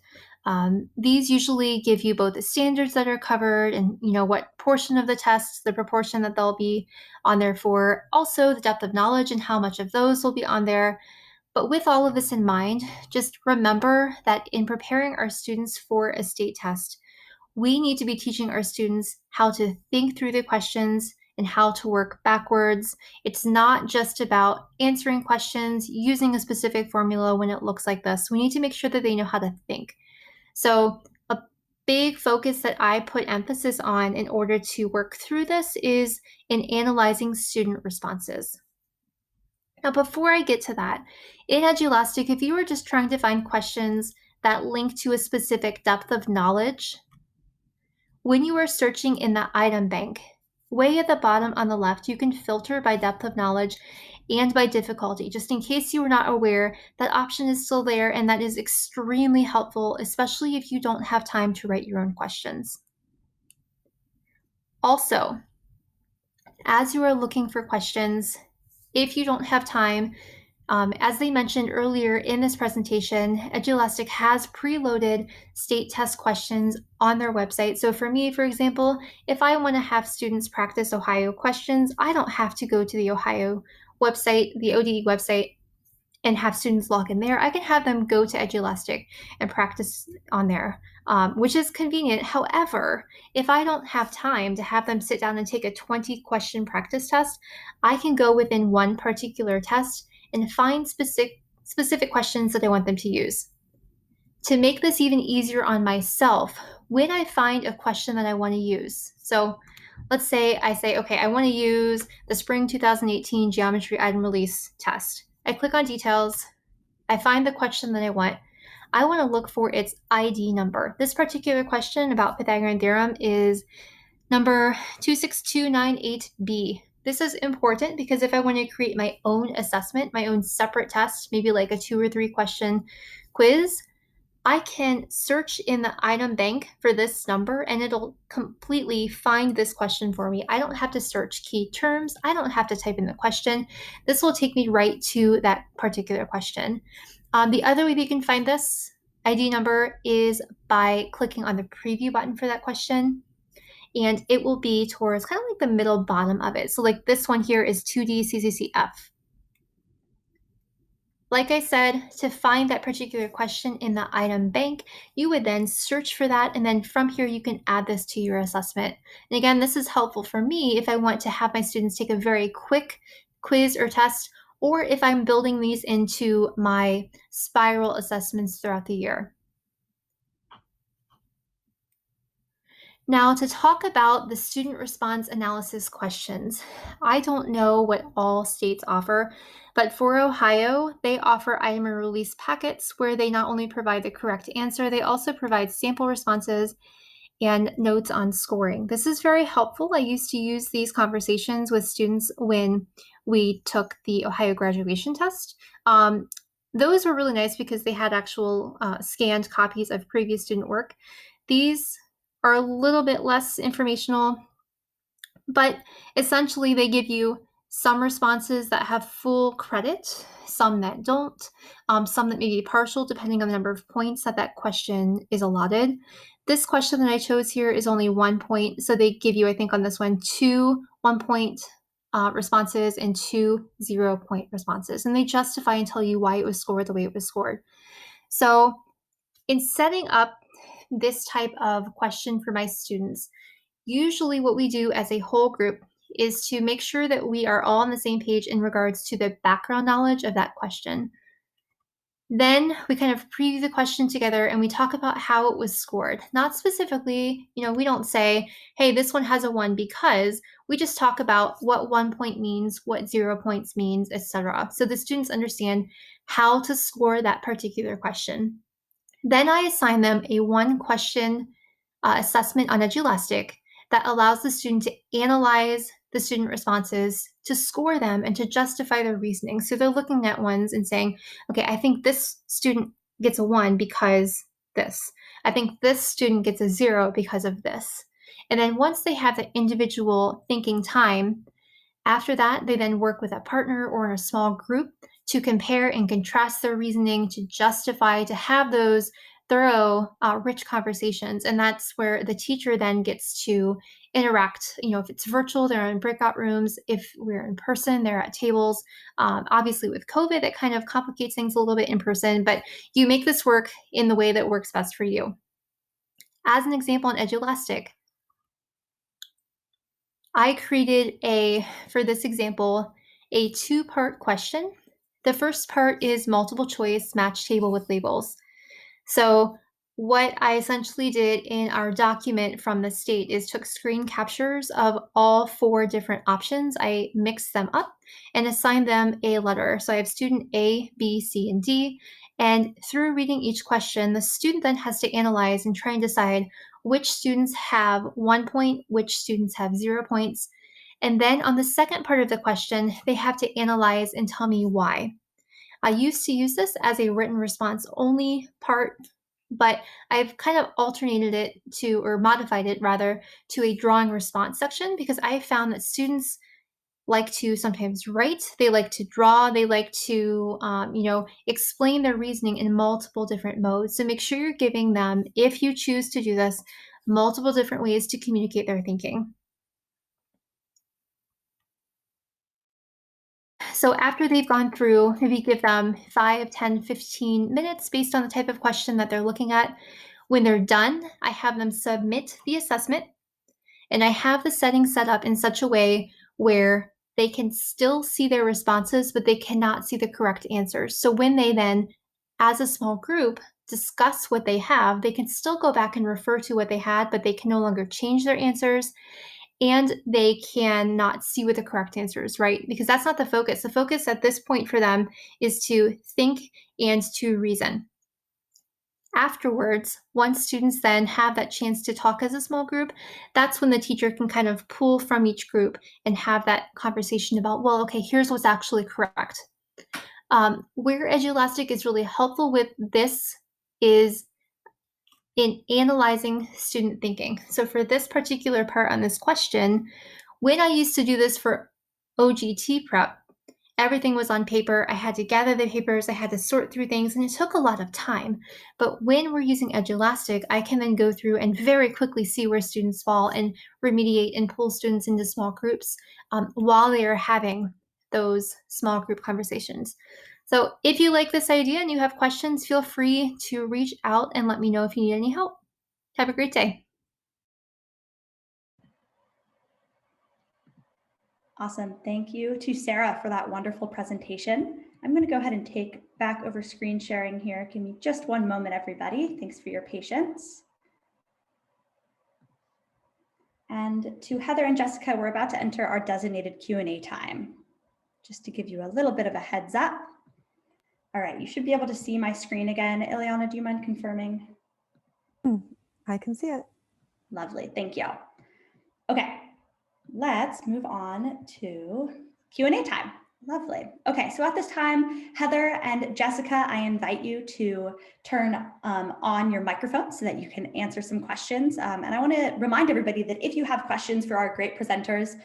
Speaker 4: These usually give you both the standards that are covered and what portion of the tests, the proportion that they'll be on there for, also the depth of knowledge and how much of those will be on there. But with all of this in mind, just remember that in preparing our students for a state test, we need to be teaching our students how to think through the questions and how to work backwards. It's not just about answering questions using a specific formula when it looks like this. We need to make sure that they know how to think. So a big focus that I put emphasis on in order to work through this is in analyzing student responses. Now, before I get to that, in Edulastic, if you were just trying to find questions that link to a specific depth of knowledge, when you are searching in the item bank, way at the bottom on the left, you can filter by depth of knowledge and by difficulty, just in case you were not aware. That option is still there, and that is extremely helpful, especially if you don't have time to write your own questions. Also, as you are looking for questions, if you don't have time, as they mentioned earlier in this presentation, Edulastic has preloaded state test questions on their website. So for me, for example, if I want to have students practice Ohio questions, I don't have to go to the Ohio website, the ODE website, and have students log in there. I can have them go to Edulastic and practice on there, which is convenient. However, if I don't have time to have them sit down and take a 20-question practice test, I can go within one particular test and find specific questions that I want them to use. To make this even easier on myself, when I find a question that I want to use, so let's say I say, okay, I want to use the spring 2018 geometry item release test. I click on details, I find the question that I want to look for its ID number. This particular question about Pythagorean theorem is number 26298B. This is important because if I want to create my own assessment, my own separate test, maybe like a 2 or 3 question quiz, I can search in the item bank for this number and it'll completely find this question for me. I don't have to search key terms. I don't have to type in the question. This will take me right to that particular question. The other way that you can find this ID number is by clicking on the preview button for that question. And it will be towards kind of like the middle bottom of it. So like this one here is 2D CCCF. Like I said, to find that particular question in the item bank, you would then search for that. And then from here, you can add this to your assessment. And again, this is helpful for me if I want to have my students take a very quick quiz or test, or if I'm building these into my spiral assessments throughout the year. Now, to talk about the student response analysis questions, I don't know what all states offer, but for Ohio, they offer item and release packets where they not only provide the correct answer, they also provide sample responses and notes on scoring. This is very helpful. I used to use these conversations with students when we took the Ohio graduation test. Those were really nice because they had actual scanned copies of previous student work. These are a little bit less informational, but essentially they give you some responses that have full credit, some that don't, some that may be partial depending on the number of points that question is allotted. This question that I chose here is only 1 point, so they give you, I think on this one, 2 1-point responses and 2 0-point responses, and they justify and tell you why it was scored the way it was scored. So in setting up this type of question for my students, usually what we do as a whole group is to make sure that we are all on the same page in regards to the background knowledge of that question. Then we kind of preview the question together and we talk about how it was scored. Not specifically, we don't say, hey, this one has a 1 because we just talk about what 1 point means, what 0 points means, etc. So the students understand how to score that particular question. Then I assign them a 1-question assessment on Edulastic that allows the student to analyze the student responses, to score them, and to justify their reasoning. So they're looking at ones and saying, okay, I think this student gets a 1 because this. I think this student gets a 0 because of this. And then once they have the individual thinking time, after that, they then work with a partner or in a small group to compare and contrast their reasoning, to justify, to have those thorough, rich conversations. And that's where the teacher then gets to interact. If it's virtual, they're in breakout rooms. If we're in person, they're at tables. Obviously with COVID, that kind of complicates things a little bit in person, but you make this work in the way that works best for you. As an example in Edulastic, I created for this example, a 2-part question. The first part is multiple choice match table with labels. So what I essentially did in our document from the state is took screen captures of all 4 different options. I mixed them up and assigned them a letter. So I have student A, B, C, and D. And through reading each question, the student then has to analyze and try and decide which students have 1 point, which students have 0 points. And then on the second part of the question, they have to analyze and tell me why. I used to use this as a written response only part but I've kind of alternated it to, or modified it rather, to a drawing response section because I found that students like to sometimes write, they like to draw, they like to, explain their reasoning in multiple different modes. So make sure you're giving them, if you choose to do this, multiple different ways to communicate their thinking. So after they've gone through, maybe give them 5, 10, 15 minutes based on the type of question that they're looking at. When they're done, I have them submit the assessment, and I have the settings set up in such a way where they can still see their responses, but they cannot see the correct answers. So when they then, as a small group, discuss what they have, they can still go back and refer to what they had, but they can no longer change their answers, and they cannot see what the correct answer is, right? Because that's not the focus. The focus at this point for them is to think and to reason. Afterwards, once students then have that chance to talk as a small group, that's when the teacher can kind of pull from each group and have that conversation about, well, okay, here's what's actually correct. Where Edulastic is really helpful with this is in analyzing student thinking. So for this particular part on this question, when I used to do this for OGT prep, everything was on paper. I had to gather the papers, I had to sort through things, and it took a lot of time. But when we're using Edulastic, I can then go through and very quickly see where students fall and remediate and pull students into small groups while they are having those small group conversations. So if you like this idea and you have questions, feel free to reach out and let me know if you need any help. Have a great day.
Speaker 1: Awesome. Thank you to Sarah for that wonderful presentation. I'm going to go ahead and take back over screen sharing here. Give me just one moment, everybody. Thanks for your patience. And to Heather and Jessica, we're about to enter our designated Q&A time. Just to give you a little bit of a heads up. All right, you should be able to see my screen again. Ileana, do you mind confirming?
Speaker 5: I can see it.
Speaker 1: Lovely, thank you. Okay, let's move on to Q&A time. Lovely. Okay, so at this time, Heather and Jessica, I invite you to turn on your microphone so that you can answer some questions. And I want to remind everybody that if you have questions for our great presenters,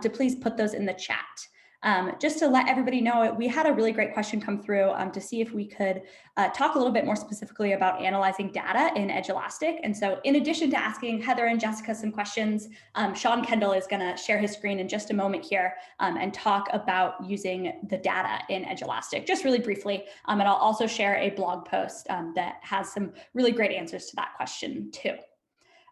Speaker 1: to please put those in the chat. Just to let everybody know, we had a really great question come through to see if we could talk a little bit more specifically about analyzing data in Edulastic. And so in addition to asking Heather and Jessica some questions, Sean Kendall is going to share his screen in just a moment here and talk about using the data in Edulastic, just really briefly. And I'll also share a blog post that has some really great answers to that question too.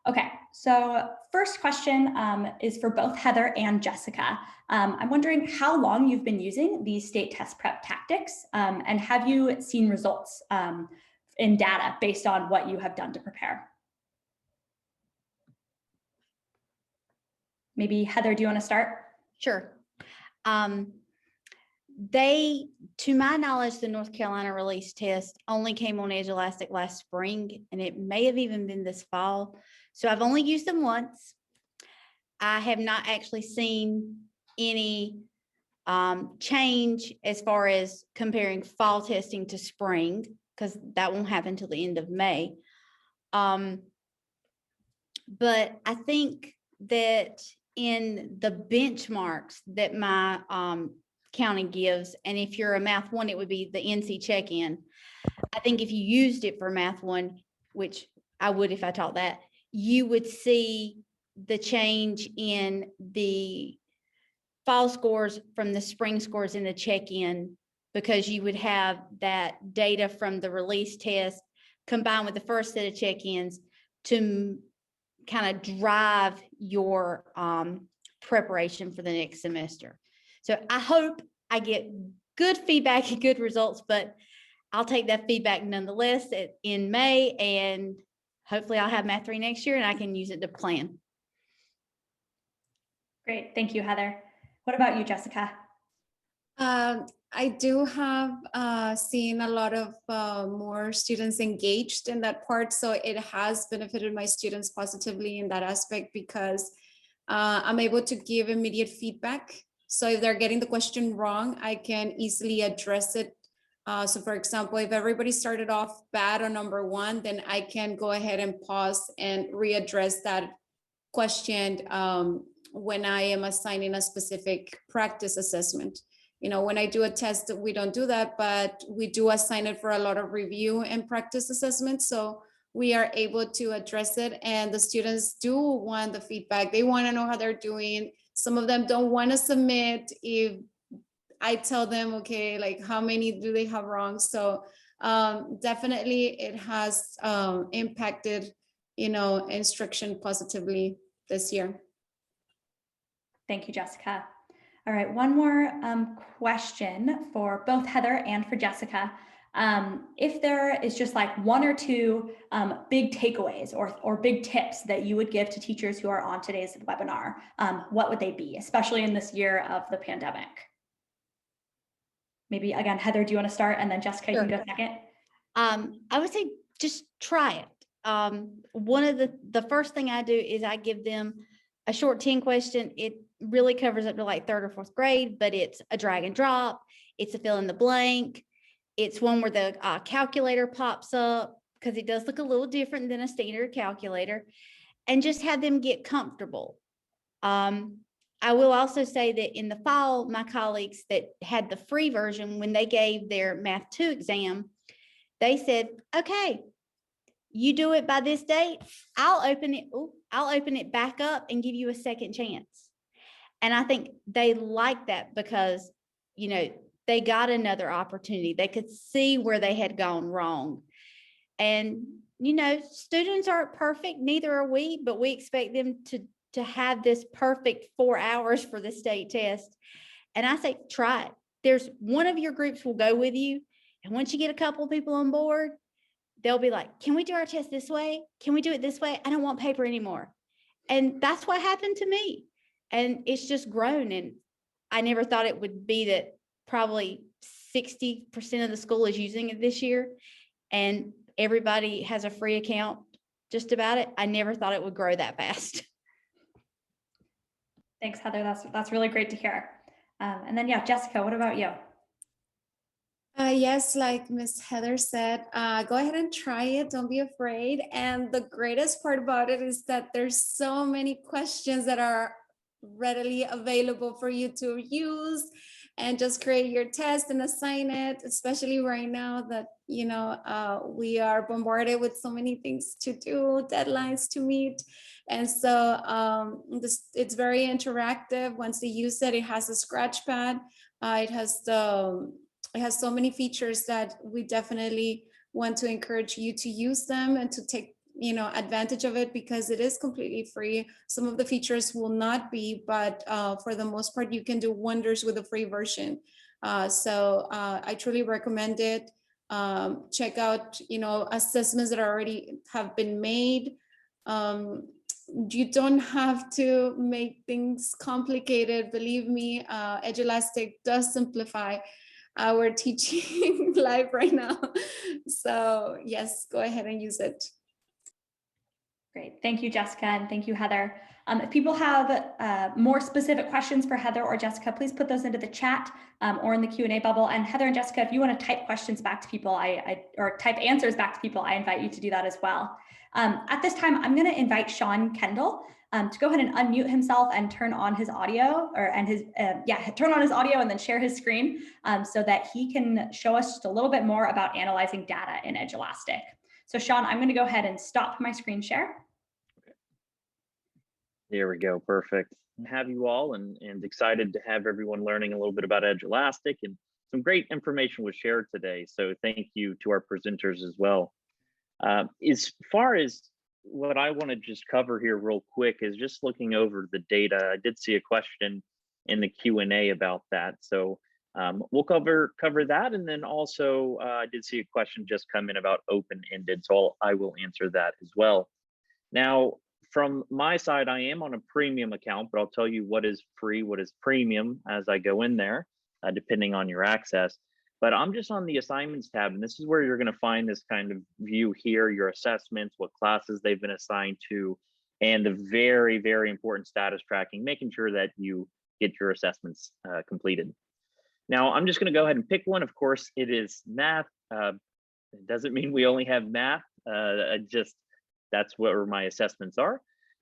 Speaker 1: Okay, so first question is for both Heather and Jessica. I'm wondering how long you've been using these state test prep tactics, and have you seen results in data based on what you have done to prepare? Maybe Heather, do you want to start?
Speaker 3: Sure. To my knowledge, the North Carolina release test only came on Edulastic last spring, and it may have even been this fall. So I've only used them once. I have not actually seen any change as far as comparing fall testing to spring, because that won't happen until the end of May. But I think that in the benchmarks that my county gives, and if you're a Math 1, it would be the NC check-in. I think if you used it for Math 1, which I would if I taught that, you would see the change in the fall scores from the spring scores in the check-in, because you would have that data from the release test combined with the first set of check-ins to kind of drive your preparation for the next semester. So I hope I get good feedback and good results, but I'll take that feedback nonetheless in May, and hopefully I'll have Math 3 next year and I can use it to plan.
Speaker 1: Great, thank you, Heather. What about you, Jessica?
Speaker 2: I do have seen a lot of more students engaged in that part. So it has benefited my students positively in that aspect, because I'm able to give immediate feedback. So if they're getting the question wrong, I can easily address it So for example, if everybody started off bad on number 1, then I can go ahead and pause and readdress that question when I am assigning a specific practice assessment. You know, when I do a test, we don't do that, but we do assign it for a lot of review and practice assessments. So we are able to address it, and the students do want the feedback. They want to know how they're doing. Some of them don't want to submit if I tell them, okay, like how many do they have wrong? So definitely it has impacted, you know, instruction positively this year.
Speaker 1: Thank you, Jessica. All right, one more question for both Heather and for Jessica. If there is just like 1 or 2 big takeaways or big tips that you would give to teachers who are on today's webinar, what would they be, especially in this year of the pandemic? Maybe again, Heather, do you want to start? And then Jessica, you can go second.
Speaker 3: I would say just try it. One of the first thing I do is I give them a short 10 question. It really covers up to like 3rd or 4th grade, but it's a drag and drop. It's a fill in the blank. It's one where the calculator pops up, because it does look a little different than a standard calculator, and just have them get comfortable. I will also say that in the fall, my colleagues that had the free version, when they gave their Math 2 exam, they said, okay, you do it by this date, I'll open it back up and give you a second chance. And I think they like that because, you know, they got another opportunity. They could see where they had gone wrong. And, you know, students aren't perfect, neither are we, but we expect them to have this perfect 4 hours for the state test. And I say, try it. There's one of your groups will go with you. And once you get a couple of people on board, they'll be like, can we do our test this way? Can we do it this way? I don't want paper anymore. And that's what happened to me. And it's just grown. And I never thought it would be that probably 60% of the school is using it this year. And everybody has a free account, just about it. I never thought it would grow that fast.
Speaker 1: Thanks, Heather. That's really great to hear. And then, yeah, Jessica, what about you?
Speaker 2: Yes, like Miss Heather said, go ahead and try it. Don't be afraid. And the greatest part about it is that there's so many questions that are readily available for you to use, and just create your test and assign it, especially right now that, you know, we are bombarded with so many things to do, deadlines to meet. And so it's very interactive. Once they use it, it has a scratch pad. It has so many features that we definitely want to encourage you to use them and to take, you know, advantage of it, because it is completely free. Some of the features will not be, but for the most part, you can do wonders with the free version. So I truly recommend it. Check out, you know, assessments that already have been made. You don't have to make things complicated. Believe me, Edulastic does simplify our teaching life right now. So yes, go ahead and use it.
Speaker 1: Great. Thank you, Jessica, and thank you, Heather. If people have more specific questions for Heather or Jessica, please put those into the chat or in the Q&A bubble. And Heather and Jessica, if you want to type questions back to people, or type answers back to people, I invite you to do that as well. At this time, I'm going to invite Sean Kendall to go ahead and unmute himself and turn on his audio, turn on his audio and then share his screen so that he can show us just a little bit more about analyzing data in Edulastic. So Sean, I'm going to go ahead and stop my screen share.
Speaker 6: There we go. Perfect. Have you all and excited to have everyone learning a little bit about Edulastic, and some great information was shared today. So thank you to our presenters as well. As far as what I want to just cover here real quick is just looking over the data. I did see a question in the Q&A about that. So we'll cover that. And then also I did see a question just come in about open-ended. So I will answer that as well. Now, from my side, I am on a premium account, but I'll tell you what is free, what is premium as I go in there, depending on your access. But I'm just on the assignments tab, and this is where you're going to find this kind of view here, your assessments, what classes they've been assigned to, and the very, very important status tracking, making sure that you get your assessments completed. Now, I'm just going to go ahead and pick one. Of course, it is math. It doesn't mean we only have math. That's where my assessments are.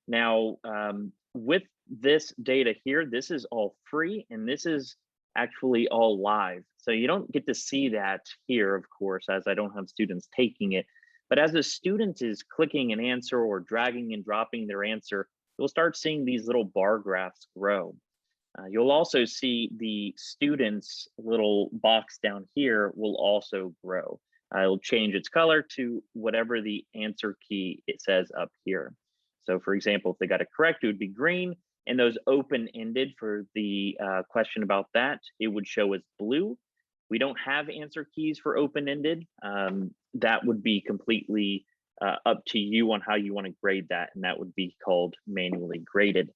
Speaker 6: Now, with this data here, this is all free, and this is actually all live. So you don't get to see that here, of course, as I don't have students taking it. But as a student is clicking an answer or dragging and dropping their answer, you'll start seeing these little bar graphs grow. You'll also see the student's little box down here will also grow. It'll change its color to whatever the answer key it says up here. So for example, if they got it correct, it would be green, and those open-ended for the question about that, it would show as blue. We don't have answer keys for open-ended. That would be completely up to you on how you want to grade that, and that would be called manually graded.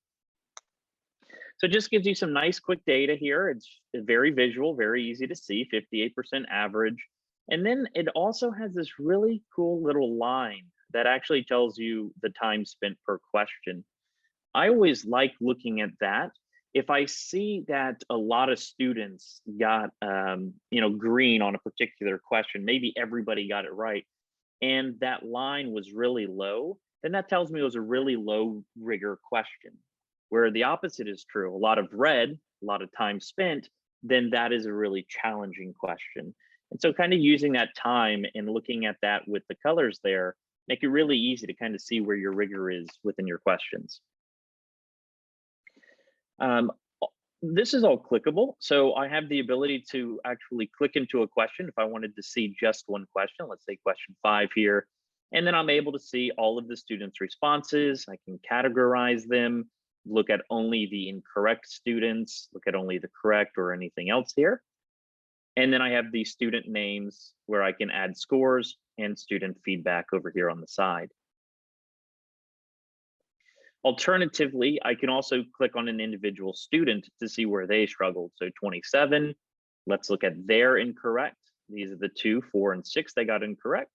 Speaker 6: So it just gives you some nice quick data here. It's very visual, very easy to see, 58% average. And then it also has this really cool little line that actually tells you the time spent per question. I always like looking at that. If I see that a lot of students got green on a particular question, maybe everybody got it right, and that line was really low, then that tells me it was a really low rigor question. Where the opposite is true, a lot of red, a lot of time spent, then that is a really challenging question. And so kind of using that time and looking at that with the colors there, make it really easy to kind of see where your rigor is within your questions. This is all clickable. So I have the ability to actually click into a question if I wanted to see just one question, let's say question 5 here. And then I'm able to see all of the students' responses. I can categorize them, look at only the incorrect students, look at only the correct or anything else here. And then I have the student names where I can add scores and student feedback over here on the side. Alternatively, I can also click on an individual student to see where they struggled. So 27, let's look at their incorrect. These are the 2, 4, and 6 they got incorrect.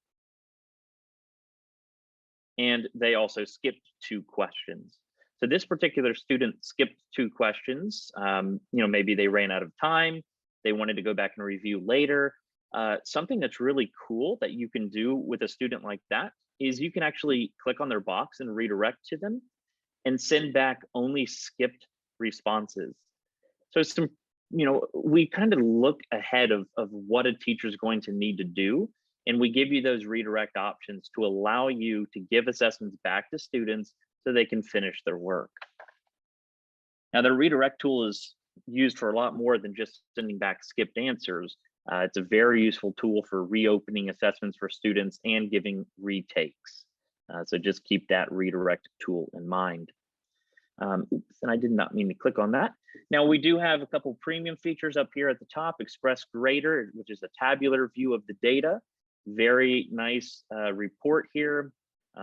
Speaker 6: And they also skipped 2 questions. So this particular student skipped 2 questions. Maybe they ran out of time. They wanted to go back and review later. Something that's really cool that you can do with a student like that is you can actually click on their box and redirect to them and send back only skipped responses. So we kind of look ahead of what a teacher is going to need to do. And we give you those redirect options to allow you to give assessments back to students so they can finish their work. Now, the redirect tool is used for a lot more than just sending back skipped answers. It's a very useful tool for reopening assessments for students and giving retakes. So just keep that redirect tool in mind. Oops, and I did not mean to click on that. Now, we do have a couple premium features up here at the top. Express Grader, which is a tabular view of the data. Very nice report here.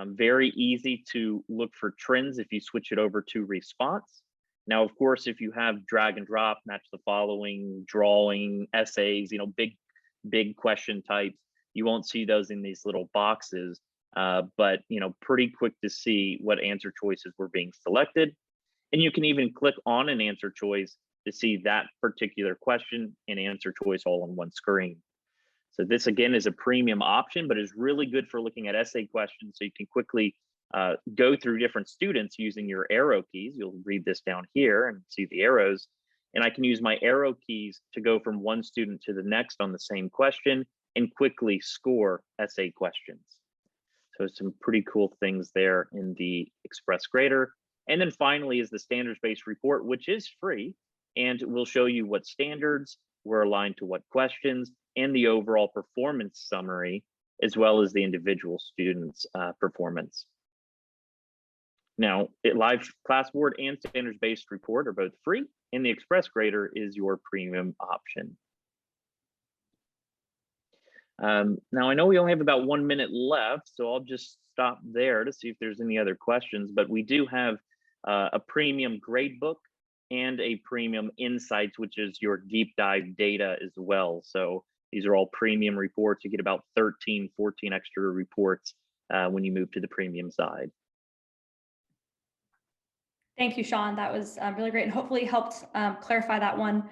Speaker 6: Very easy to look for trends if you switch it over to response. Now, of course, if you have drag and drop, match the following, drawing, essays, big question types, you won't see those in these little boxes, but pretty quick to see what answer choices were being selected. And you can even click on an answer choice to see that particular question and answer choice all on one screen. So this again is a premium option, but is really good for looking at essay questions. So you can quickly go through different students using your arrow keys. You'll read this down here and see the arrows. And I can use my arrow keys to go from one student to the next on the same question and quickly score essay questions. So some pretty cool things there in the Express Grader. And then finally is the standards-based report, which is free, and will show you what standards were aligned to what questions and the overall performance summary, as well as the individual students' performance. Now, Live Classboard and standards-based report are both free, and the Express Grader is your premium option. Now, I know we only have about 1 minute left, so I'll just stop there to see if there's any other questions, but we do have a premium gradebook and a premium insights, which is your deep dive data as well. So these are all premium reports. You get about 13, 14 extra reports when you move to the premium side.
Speaker 1: Thank you, Sean. That was really great and hopefully helped clarify that one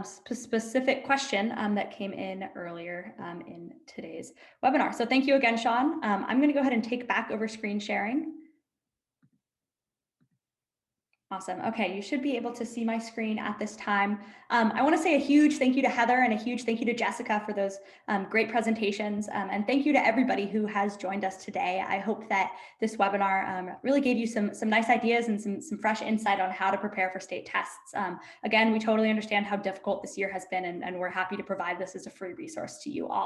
Speaker 1: specific question that came in earlier in today's webinar. So thank you again, Sean. I'm going to go ahead and take back over screen sharing. Awesome. Okay, you should be able to see my screen at this time. I want to say a huge thank you to Heather and a huge thank you to Jessica for those great presentations. And thank you to everybody who has joined us today. I hope that this webinar really gave you some nice ideas and some fresh insight on how to prepare for state tests. Again, we totally understand how difficult this year has been, and we're happy to provide this as a free resource to you all.